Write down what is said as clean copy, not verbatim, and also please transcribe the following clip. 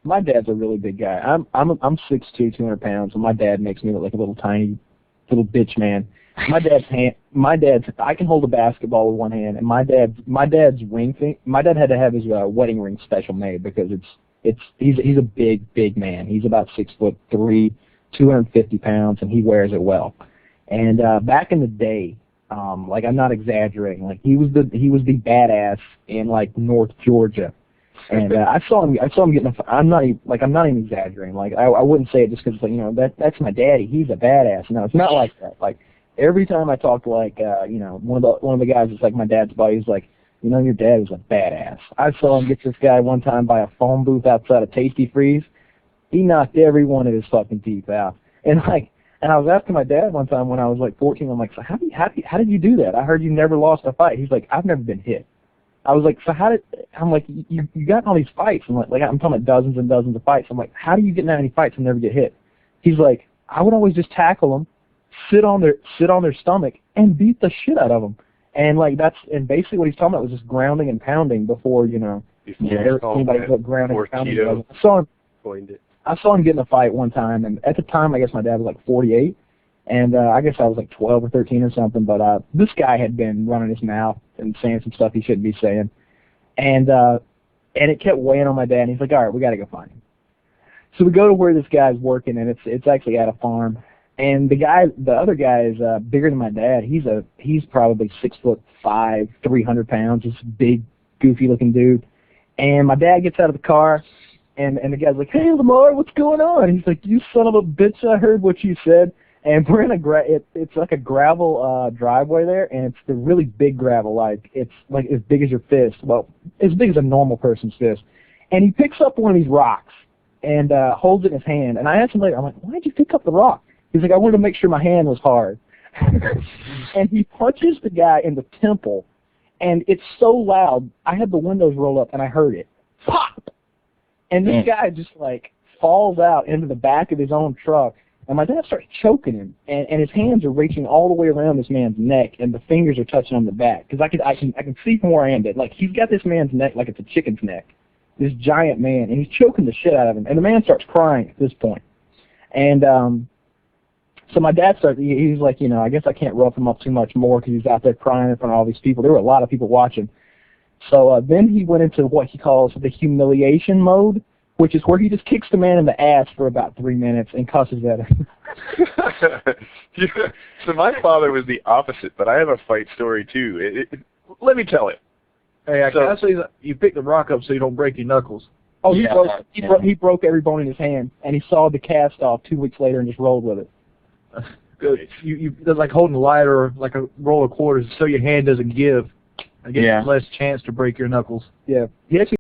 my dad's a really big guy. I'm 6'2", 200 pounds, and my dad makes me look like a little tiny, little bitch man. My dad's I can hold a basketball with one hand, and my dad's ring thing. My dad had to have his wedding ring special made because he's a big man. He's about 6'3", 250 pounds, and he wears it well. And back in the day, like I'm not exaggerating, like he was the badass in like North Georgia. And I saw him getting. I'm not even exaggerating. Like I wouldn't say it just because, like, you know, that's my daddy. He's a badass. No, it's not like that. Like every time I talk to, like, you know, one of the guys that's like my dad's buddy, he's like, you know, your dad is a badass. I saw him get this guy one time by a phone booth outside of Tasty Freeze. He knocked every one of his fucking teeth out. And I was asking my dad one time when I was like 14. I'm like, so how did you do that? I heard you never lost a fight. He's like, I've never been hit. I was like, so I'm like, you got in all these fights, and like I'm talking about dozens and dozens of fights. I'm like, how do you get in that many fights and never get hit? He's like, I would always just tackle them, sit on their stomach, and beat the shit out of them. And like and basically what he's talking about was just grounding and pounding before, you know, anybody put grounding and pounding. I saw him get in a fight one time, and at the time I guess my dad was like 48. And I guess I was like 12 or 13 or something, but this guy had been running his mouth and saying some stuff he shouldn't be saying. And it kept weighing on my dad, and he's like, all right, we got to go find him. So we go to where this guy's working, and it's actually at a farm. And the other guy is bigger than my dad. He's probably 6'5", 300 pounds, this big, goofy-looking dude. And my dad gets out of the car, and the guy's like, hey, Lamar, what's going on? And he's like, you son of a bitch, I heard what you said. And we're in it's like a gravel driveway there, and it's the really big gravel, like it's like as big as your fist, well, as big as a normal person's fist. And he picks up one of these rocks and holds it in his hand. And I asked him later, I'm like, why'd you pick up the rock? He's like, I wanted to make sure my hand was hard. And he punches the guy in the temple, and it's so loud, I had the windows roll up, and I heard it. Pop! And this guy just, like, falls out into the back of his own truck. And my dad starts choking him, and his hands are reaching all the way around this man's neck, and the fingers are touching on the back. Because I can see from where I am that, like, he's got this man's neck like it's a chicken's neck, this giant man, and he's choking the shit out of him. And the man starts crying at this point. And so my dad he's like, you know, I guess I can't rough him up too much more because he's out there crying in front of all these people. There were a lot of people watching. So then he went into what he calls the humiliation mode, which is where he just kicks the man in the ass for about 3 minutes and cusses at him. So my father was the opposite, but I have a fight story too. Let me tell it. Hey, I can say that you pick the rock up so you don't break your knuckles. Oh, he broke every bone in his hand, and he sawed the cast off 2 weeks later and just rolled with it. Good. That's like holding a lighter, like a roll of quarters, so your hand doesn't give. I guess less chance to break your knuckles. Yeah. He actually